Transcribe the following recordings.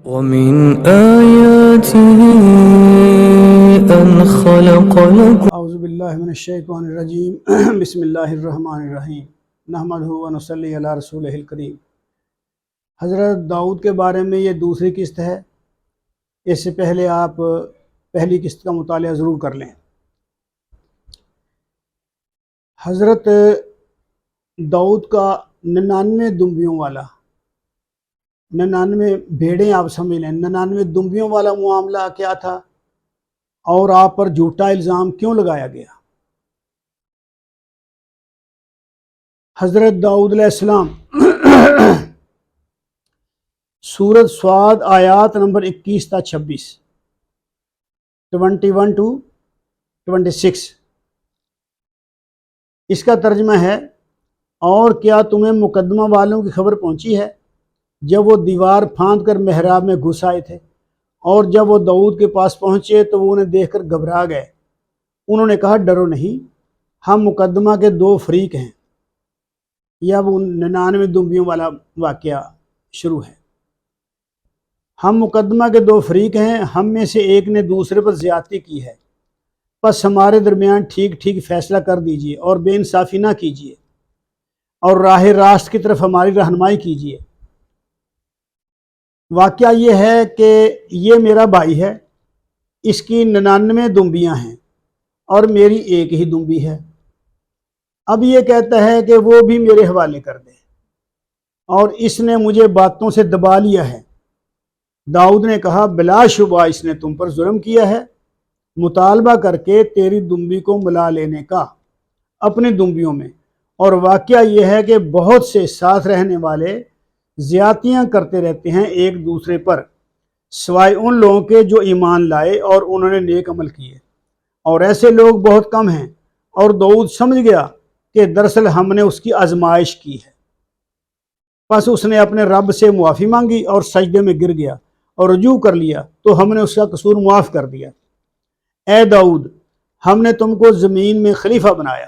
ومن آياته أن خلق لكم اعوذ باللہ من الشیطان الرجیم بسم اللہ الرحمن الرحیم نحمدہ و نصلی علی رسولہ الکریم۔ حضرت داؤد کے بارے میں یہ دوسری قسط ہے۔ اس سے پہلے آپ پہلی قسط کا مطالعہ ضرور کر لیں۔ حضرت داؤد کا 99 دمبیوں والا 99 بھیڑیں آپ سمجھ لیں، 99 دمبیوں والا معاملہ کیا تھا اور آپ پر جھوٹا الزام کیوں لگایا گیا؟ حضرت داؤد علیہ السلام سورۃ صاد آیات نمبر 21 تا 26 21 to 26 اس کا ترجمہ ہے، اور کیا تمہیں مقدمہ والوں کی خبر پہنچی ہے جب وہ دیوار پھاند کر محراب میں گھس آئے تھے، اور جب وہ داؤد کے پاس پہنچے تو وہ انہیں دیکھ کر گھبرا گئے۔ انہوں نے کہا، ڈرو نہیں، ہم مقدمہ کے 2 فریق ہیں۔ یہ اب 99 دمبیوں والا واقعہ شروع ہے۔ ہم مقدمہ کے 2 فریق ہیں، ہم میں سے ایک نے دوسرے پر زیادتی کی ہے، پس ہمارے درمیان ٹھیک ٹھیک فیصلہ کر دیجئے اور بے انصافی نہ کیجیے، اور راہ راست کی طرف ہماری رہنمائی کیجیے۔ واقعہ یہ ہے کہ یہ میرا بھائی ہے، اس کی 99 دمبیاں ہیں اور میری ایک ہی دمبی ہے۔ اب یہ کہتا ہے کہ وہ بھی میرے حوالے کر دے، اور اس نے مجھے باتوں سے دبا لیا ہے۔ داؤد نے کہا، بلا شبہ اس نے تم پر ظلم کیا ہے، مطالبہ کر کے تیری دمبی کو ملا لینے کا اپنی دمبیوں میں۔ اور واقعہ یہ ہے کہ بہت سے ساتھ رہنے والے زیادتیاں کرتے رہتے ہیں ایک دوسرے پر، سوائے ان لوگوں کے جو ایمان لائے اور انہوں نے نیک عمل کیے، اور ایسے لوگ بہت کم ہیں۔ اور داؤد سمجھ گیا کہ دراصل ہم نے اس کی آزمائش کی ہے، پس اس نے اپنے رب سے معافی مانگی اور سجدے میں گر گیا اور رجوع کر لیا، تو ہم نے اس کا قصور معاف کر دیا۔ اے داؤد، ہم نے تم کو زمین میں خلیفہ بنایا،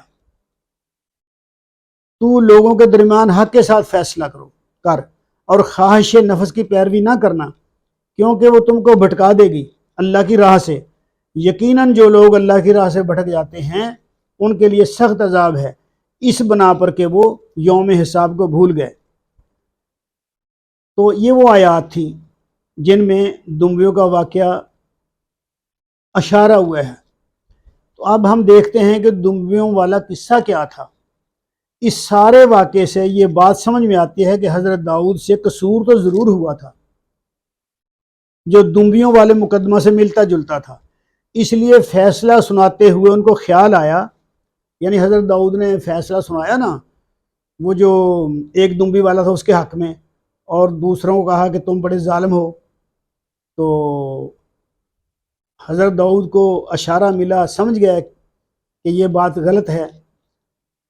تو لوگوں کے درمیان حق کے ساتھ فیصلہ کر اور خواہش نفس کی پیروی نہ کرنا، کیونکہ وہ تم کو بھٹکا دے گی اللہ کی راہ سے۔ یقیناً جو لوگ اللہ کی راہ سے بھٹک جاتے ہیں ان کے لیے سخت عذاب ہے، اس بنا پر کہ وہ یوم حساب کو بھول گئے۔ تو یہ وہ آیات تھیں جن میں دمبیوں کا واقعہ اشارہ ہوا ہے۔ تو اب ہم دیکھتے ہیں کہ دمبیوں والا قصہ کیا تھا۔ اس سارے واقعے سے یہ بات سمجھ میں آتی ہے کہ حضرت داؤد سے قصور تو ضرور ہوا تھا جو دمبیوں والے مقدمہ سے ملتا جلتا تھا۔ اس لیے فیصلہ سناتے ہوئے ان کو خیال آیا، یعنی حضرت داؤد نے فیصلہ سنایا نا، وہ جو ایک دمبی والا تھا اس کے حق میں، اور دوسروں کو کہا کہ تم بڑے ظالم ہو، تو حضرت داؤد کو اشارہ ملا، سمجھ گیا کہ یہ بات غلط ہے۔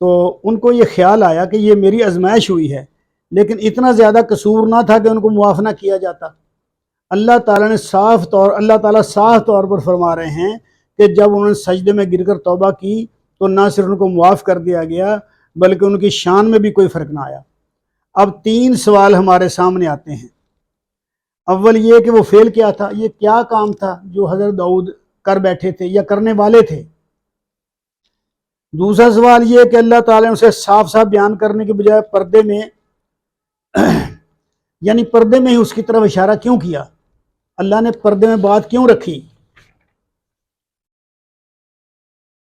تو ان کو یہ خیال آیا کہ یہ میری آزمائش ہوئی ہے، لیکن اتنا زیادہ قصور نہ تھا کہ ان کو معاف نہ کیا جاتا۔ اللہ تعالیٰ صاف طور پر فرما رہے ہیں کہ جب انہوں نے سجدے میں گر کر توبہ کی تو نہ صرف ان کو معاف کر دیا گیا بلکہ ان کی شان میں بھی کوئی فرق نہ آیا۔ اب 3 سوال ہمارے سامنے آتے ہیں۔ اول یہ کہ وہ فعل کیا تھا، یہ کیا کام تھا جو حضرت داؤد کر بیٹھے تھے یا کرنے والے تھے۔ دوسرا سوال یہ کہ اللہ تعالیٰ نے اسے صاف صاف بیان کرنے کے بجائے پردے میں یعنی پردے میں ہی اس کی طرف اشارہ کیوں کیا؟ اللہ نے پردے میں بات کیوں رکھی؟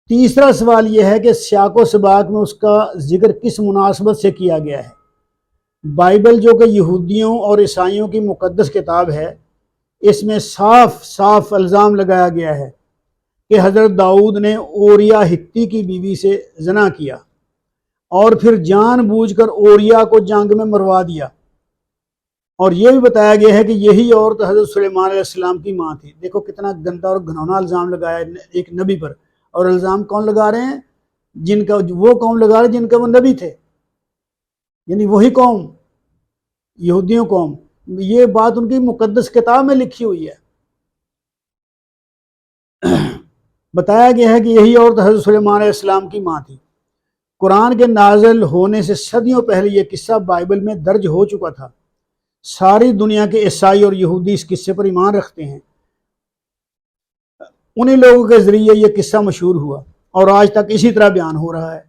تیسرا سوال یہ ہے کہ سیاق و سباق میں اس کا ذکر کس مناسبت سے کیا گیا ہے؟ بائبل جو کہ یہودیوں اور عیسائیوں کی مقدس کتاب ہے، اس میں صاف صاف الزام لگایا گیا ہے کہ حضرت داؤد نے اوریا ہتی کی بیوی سے زنا کیا اور پھر جان بوجھ کر اوریا کو جنگ میں مروا دیا، اور یہ بھی بتایا گیا ہے کہ یہی عورت حضرت سلیمان علیہ السلام کی ماں تھی۔ دیکھو کتنا گندا اور گھنونا الزام لگایا ایک نبی پر، اور الزام کون لگا رہے ہیں؟ وہ قوم لگا رہے جن کا وہ نبی تھے، یعنی وہی قوم، یہودیوں قوم۔ یہ بات ان کی مقدس کتاب میں لکھی ہوئی ہے۔ بتایا گیا ہے کہ یہی عورت حضرت سلیمان علیہ السلام کی ماں تھی۔ قرآن کے نازل ہونے سے صدیوں پہلے یہ قصہ بائبل میں درج ہو چکا تھا۔ ساری دنیا کے عیسائی اور یہودی اس قصے پر ایمان رکھتے ہیں۔ انہی لوگوں کے ذریعے یہ قصہ مشہور ہوا اور آج تک اسی طرح بیان ہو رہا ہے۔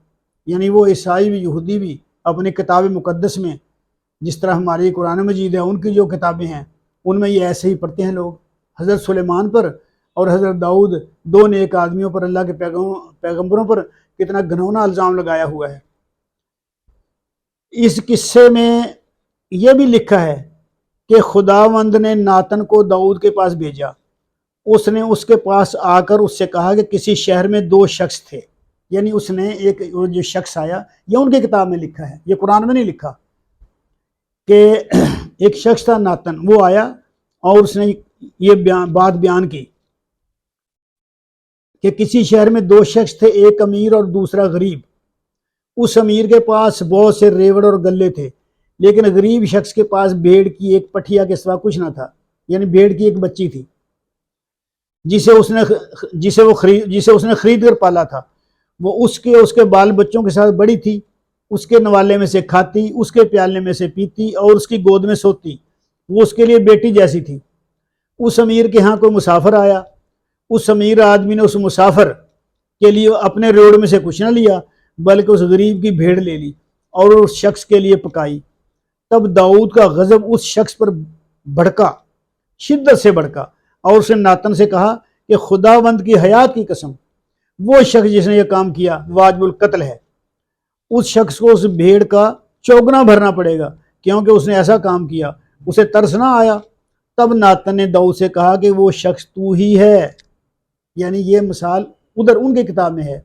یعنی وہ عیسائی بھی یہودی بھی اپنی کتاب مقدس میں، جس طرح ہماری قرآن مجید ہے، ان کی جو کتابیں ہیں ان میں یہ ایسے ہی پڑھتے ہیں لوگ۔ حضرت سلیمان پر اور حضرت داؤد، دو نیک آدمیوں پر اللہ کے پیغمبروں پر کتنا گھناؤنا الزام لگایا ہوا ہے۔ اس قصے میں یہ بھی لکھا ہے کہ خداوند نے ناتن کو داؤد کے پاس بھیجا۔ اس نے اس کے پاس آ کر اس سے کہا کہ کسی شہر میں دو شخص تھے۔ یعنی اس نے ایک جو شخص آیا، یہ ان کی کتاب میں لکھا ہے، یہ قرآن میں نہیں لکھا، کہ ایک شخص تھا ناتن، وہ آیا اور اس نے یہ بات بیان کی کہ کسی شہر میں دو شخص تھے، ایک امیر اور دوسرا غریب۔ اس امیر کے پاس بہت سے ریوڑ اور گلے تھے، لیکن غریب شخص کے پاس بھیڑ کی ایک پٹھیا کے سوا کچھ نہ تھا۔ یعنی بھیڑ کی ایک بچی تھی جسے اس نے خرید کر پالا تھا۔ وہ اس کے بال بچوں کے ساتھ بڑی تھی، اس کے نوالے میں سے کھاتی، اس کے پیالے میں سے پیتی اور اس کی گود میں سوتی۔ وہ اس کے لیے بیٹی جیسی تھی۔ اس امیر کے ہاں کوئی مسافر آیا۔ اس امیر آدمی نے اس مسافر کے لیے اپنے ریوڑ میں سے کچھ نہ لیا، بلکہ اس غریب کی بھیڑ لے لی اور اس شخص کے لیے پکائی۔ تب داؤد کا غضب اس شخص پر بھڑکا، شدت سے بھڑکا، اور اس نے ناتن سے کہا کہ خداوند کی حیات کی قسم، وہ شخص جس نے یہ کام کیا واجب القتل ہے۔ اس شخص کو اس بھیڑ کا چوگنا بھرنا پڑے گا، کیونکہ اس نے ایسا کام کیا۔ اسے ترس نہ آیا۔ تب ناتن نے داؤد سے کہا کہ وہ شخص تو ہی ہے۔ یعنی یہ مثال ادھر ان کی کتاب میں ہے۔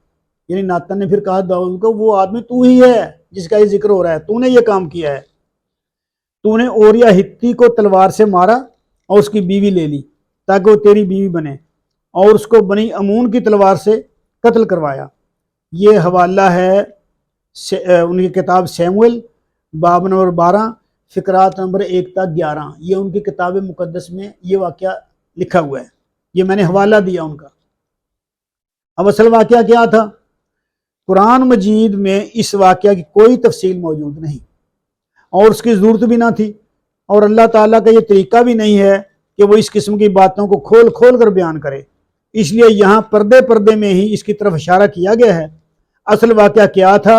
یعنی ناتن نے پھر کہا داؤد کو، وہ آدمی تو ہی ہے جس کا یہ ذکر ہو رہا ہے، تو نے یہ کام کیا ہے۔ تو نے اوریا ہتی کو تلوار سے مارا اور اس کی بیوی لے لی تاکہ وہ تیری بیوی بنے، اور اس کو بنی امون کی تلوار سے قتل کروایا۔ یہ حوالہ ہے ان کی کتاب سیموئل باب نمبر 12 فقرات نمبر 1 تا 11۔ یہ ان کی کتاب مقدس میں یہ واقعہ لکھا ہوا ہے، یہ میں نے حوالہ دیا ان کا۔ اب اصل واقعہ کیا تھا؟ قرآن مجید میں اس واقعہ کی کوئی تفصیل موجود نہیں، اور اس کی ضرورت بھی نہ تھی، اور اللہ تعالیٰ کا یہ طریقہ بھی نہیں ہے کہ وہ اس قسم کی باتوں کو کھول کھول کر بیان کرے۔ اس لیے یہاں پردے میں ہی اس کی طرف اشارہ کیا گیا ہے۔ اصل واقعہ کیا تھا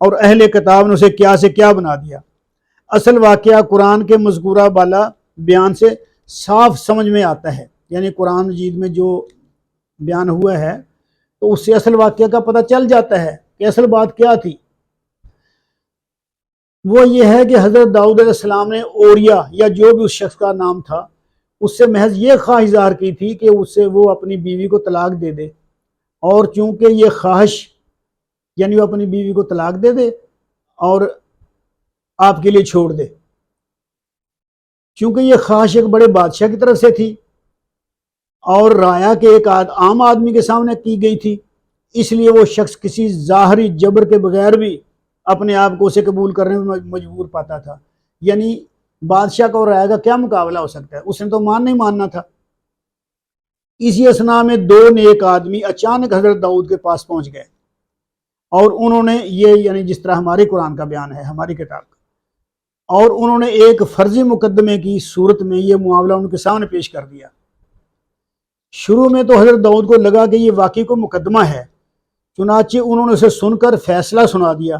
اور اہل کتاب نے اسے کیا سے کیا بنا دیا۔ اصل واقعہ قرآن کے مذکورہ بالا بیان سے صاف سمجھ میں آتا ہے۔ یعنی قرآن مجید میں جو بیان ہوا ہے تو اس سے اصل واقعہ کا پتہ چل جاتا ہے کہ اصل بات کیا تھی۔ وہ یہ ہے کہ حضرت داؤد علیہ السلام نے اوریا یا جو بھی اس شخص کا نام تھا اس سے محض یہ خواہش ظاہر کی تھی کہ اس سے وہ اپنی بیوی کو طلاق دے دے، اور چونکہ یہ خواہش یعنی وہ اپنی بیوی کو طلاق دے دے اور آپ کے لیے چھوڑ دے، چونکہ یہ خواہش ایک بڑے بادشاہ کی طرف سے تھی اور رایا کے ایک عام آدمی کے سامنے کی گئی تھی، اس لیے وہ شخص کسی ظاہری جبر کے بغیر بھی اپنے آپ کو اسے قبول کرنے میں مجبور پاتا تھا۔ یعنی بادشاہ کا اور رایا کا کیا مقابلہ ہو سکتا ہے؟ اس نے تو نہیں ماننا تھا۔ اسی اثناء میں دو نیک آدمی اچانک حضرت داؤد کے پاس پہنچ گئے، اور انہوں نے یہ یعنی جس طرح ہماری قرآن کا بیان ہے، ہماری کتاب کا، اور انہوں نے ایک فرضی مقدمے کی صورت میں یہ معاملہ ان کے سامنے پیش کر دیا۔ شروع میں تو حضرت داؤد کو لگا کہ یہ واقعی کو مقدمہ ہے، چنانچہ انہوں نے اسے سن کر فیصلہ سنا دیا،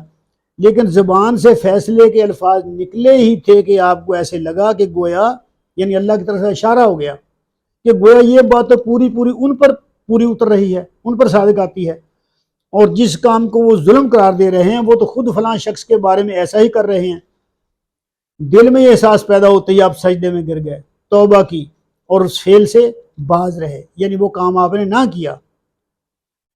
لیکن زبان سے فیصلے کے الفاظ نکلے ہی تھے کہ آپ کو ایسے لگا کہ گویا یعنی اللہ کی طرف سے اشارہ ہو گیا کہ گویا یہ بات تو پوری ان پر پوری اتر رہی ہے، ان پر صادق آتی ہے، اور جس کام کو وہ ظلم قرار دے رہے ہیں وہ تو خود فلاں شخص کے بارے میں ایسا ہی کر رہے ہیں۔ دل میں یہ احساس پیدا ہوتے ہی آپ سجدے میں گر گئے، توبہ کی اور اس فعل سے باز رہے، یعنی وہ کام آپ نے نہ کیا۔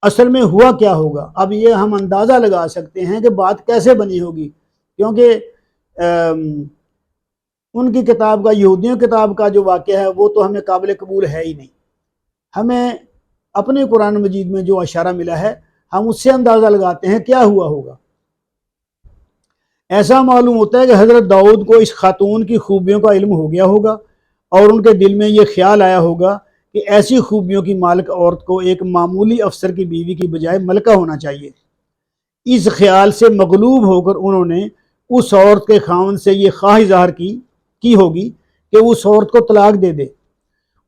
اصل میں ہوا کیا ہوگا؟ اب یہ ہم اندازہ لگا سکتے ہیں کہ بات کیسے بنی ہوگی، کیونکہ ان کی کتاب کا، یہودیوں کتاب کا جو واقعہ ہے وہ تو ہمیں قابل قبول ہے ہی نہیں۔ ہمیں اپنے قرآن مجید میں جو اشارہ ملا ہے ہم اس سے اندازہ لگاتے ہیں کیا ہوا ہوگا۔ ایسا معلوم ہوتا ہے کہ حضرت داؤد کو اس خاتون کی خوبیوں کا علم ہو گیا ہوگا، اور ان کے دل میں یہ خیال آیا ہوگا کہ ایسی خوبیوں کی مالک عورت کو ایک معمولی افسر کی بیوی کی بجائے ملکہ ہونا چاہیے۔ اس خیال سے مغلوب ہو کر انہوں نے اس عورت کے خاوند سے یہ خواہش ظاہر کی کی ہوگی کہ اس عورت کو طلاق دے دے۔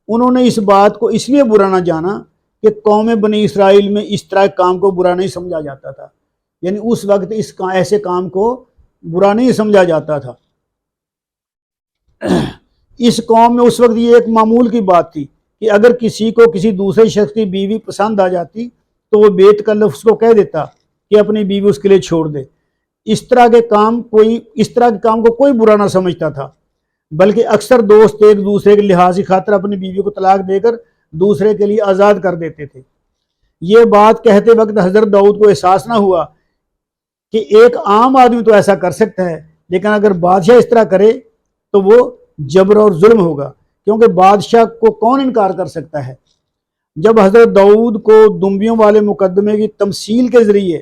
انہوں نے اس بات کو اس لیے برا نہ جانا کہ قوم بنی اسرائیل میں اس طرح کام کو برا نہیں سمجھا جاتا تھا، یعنی اس وقت ایسے کام کو برا نہیں سمجھا جاتا تھا۔ اس قوم میں اس وقت یہ ایک معمول کی بات تھی کہ اگر کسی کو کسی دوسرے شخص کی بیوی پسند آ جاتی تو وہ بے تکلف اس کو کہہ دیتا کہ اپنی بیوی اس کے لیے چھوڑ دے۔ اس طرح کے کام کو کوئی برا نہ سمجھتا تھا، بلکہ اکثر دوست ایک دوسرے کے لحاظ کی خاطر اپنی بیوی کو طلاق دے کر دوسرے کے لیے آزاد کر دیتے تھے۔ یہ بات کہتے وقت حضرت داؤد کو احساس نہ ہوا کہ ایک عام آدمی تو ایسا کر سکتا ہے، لیکن اگر بادشاہ اس طرح کرے تو وہ جبر اور ظلم ہوگا، کیونکہ بادشاہ کو کون انکار کر سکتا ہے۔ جب حضرت داؤد کو دمبیوں والے مقدمے کی تمثیل کے ذریعے،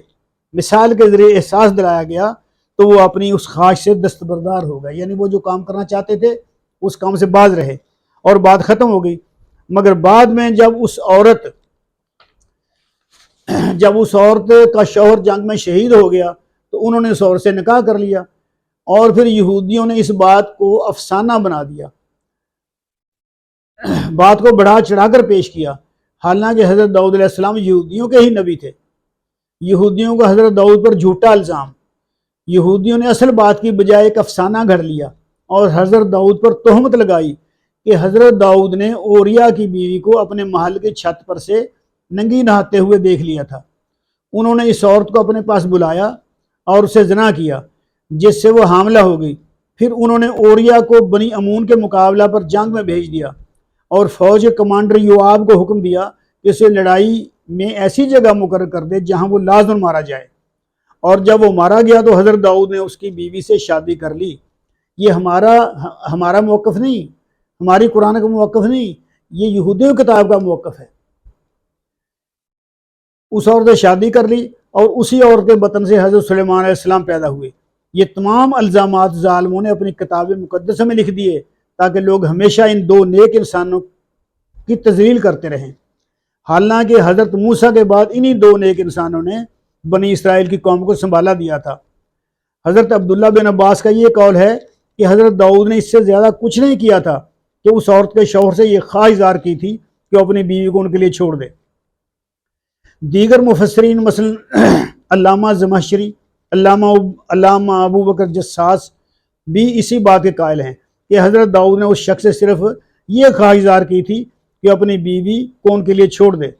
مثال کے ذریعے احساس دلایا گیا تو وہ اپنی اس خواہش سے دستبردار ہو گئے، یعنی وہ جو کام کرنا چاہتے تھے اس کام سے باز رہے اور بات ختم ہو گئی۔ مگر بعد میں جب اس عورت کا شوہر جنگ میں شہید ہو گیا تو انہوں نے اس عورت سے نکاح کر لیا، اور پھر یہودیوں نے اس بات کو افسانہ بنا دیا، بات کو بڑھا چڑھا کر پیش کیا، حالانکہ حضرت داؤد علیہ السلام یہودیوں کے ہی نبی تھے۔ یہودیوں کا حضرت داؤد پر جھوٹا الزام، یہودیوں نے اصل بات کی بجائے ایک افسانہ گھڑ لیا اور حضرت داؤد پر تہمت لگائی کہ حضرت داؤد نے اوریا کی بیوی کو اپنے محل کی چھت پر سے ننگی نہاتے ہوئے دیکھ لیا تھا۔ انہوں نے اس عورت کو اپنے پاس بلایا اور اسے زنا کیا، جس سے وہ حاملہ ہو گئی۔ پھر انہوں نے اوریا کو بنی امون کے مقابلہ پر جنگ میں بھیج دیا اور فوج کے کمانڈر یوآب کو حکم دیا کہ اسے لڑائی میں ایسی جگہ مقرر کر دے جہاں وہ لازم مارا جائے، اور جب وہ مارا گیا تو حضرت داؤد نے اس کی بیوی سے شادی کر لی۔ یہ ہمارا موقف نہیں، ہماری قرآن کا موقف نہیں، یہ یہودیوں کی کتاب کا موقف ہے۔ اس عورت سے شادی کر لی اور اسی عورت کے بطن سے حضرت سلیمان علیہ السلام پیدا ہوئے۔ یہ تمام الزامات ظالموں نے اپنی کتاب مقدسہ میں لکھ دیے تاکہ لوگ ہمیشہ ان دو نیک انسانوں کی تذلیل کرتے رہیں، حالانکہ حضرت موسیٰ کے بعد انہی دو نیک انسانوں نے بنی اسرائیل کی قوم کو سنبھالا دیا تھا۔ حضرت عبداللہ بن عباس کا یہ قول ہے کہ حضرت داؤد نے اس سے زیادہ کچھ نہیں کیا تھا کہ اس عورت کے شوہر سے یہ خواہش ظاہر کی تھی کہ وہ اپنی بیوی کو ان کے لیے چھوڑ دے۔ دیگر مفسرین مثلا علامہ زمخشری، علامہ ابو بکر جساس بھی اسی بات کے قائل ہیں کہ حضرت داؤد نے اس شخص سے صرف یہ خواہش ظاہر کی تھی کہ اپنی بیوی کو ان کے لیے چھوڑ دے۔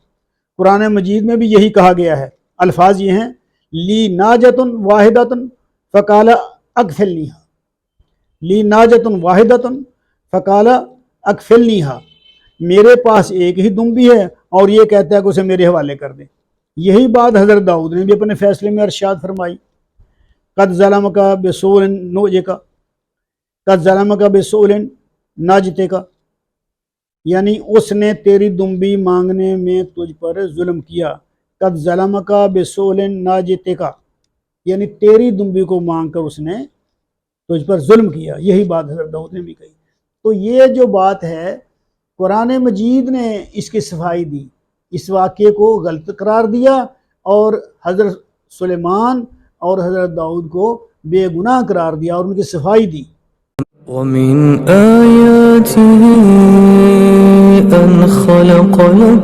قرآن مجید میں بھی یہی کہا گیا ہے، الفاظ یہ ہیں لی ناجتن واحدتن فقال اکفلنیہا، لی ناجتن واحدتن فقال اکفلنیہا، میرے پاس ایک ہی دمبی ہے اور یہ کہتا ہے کہ اسے میرے حوالے کر دے۔ یہی بات حضرت داؤد نے بھی اپنے فیصلے میں ارشاد فرمائی، قد ظلمک بسؤل نوجک، قد ظلمک بسؤل ناجتک، یعنی اس نے تیری دمبی مانگنے میں تجھ پر ظلم کیا۔ قد ظلمک بسؤل ناجتک، یعنی تیری دمبی کو مانگ کر اس نے تجھ پر ظلم کیا۔ یہی بات حضرت داؤد نے بھی کہی۔ تو یہ جو بات ہے قرآن مجید نے اس کی صفائی دی، اس واقعے کو غلط قرار دیا اور حضرت سلیمان اور حضرت داؤد کو بے گناہ قرار دیا اور ان کی صفائی دی۔ ومن آياته أن خلق لكم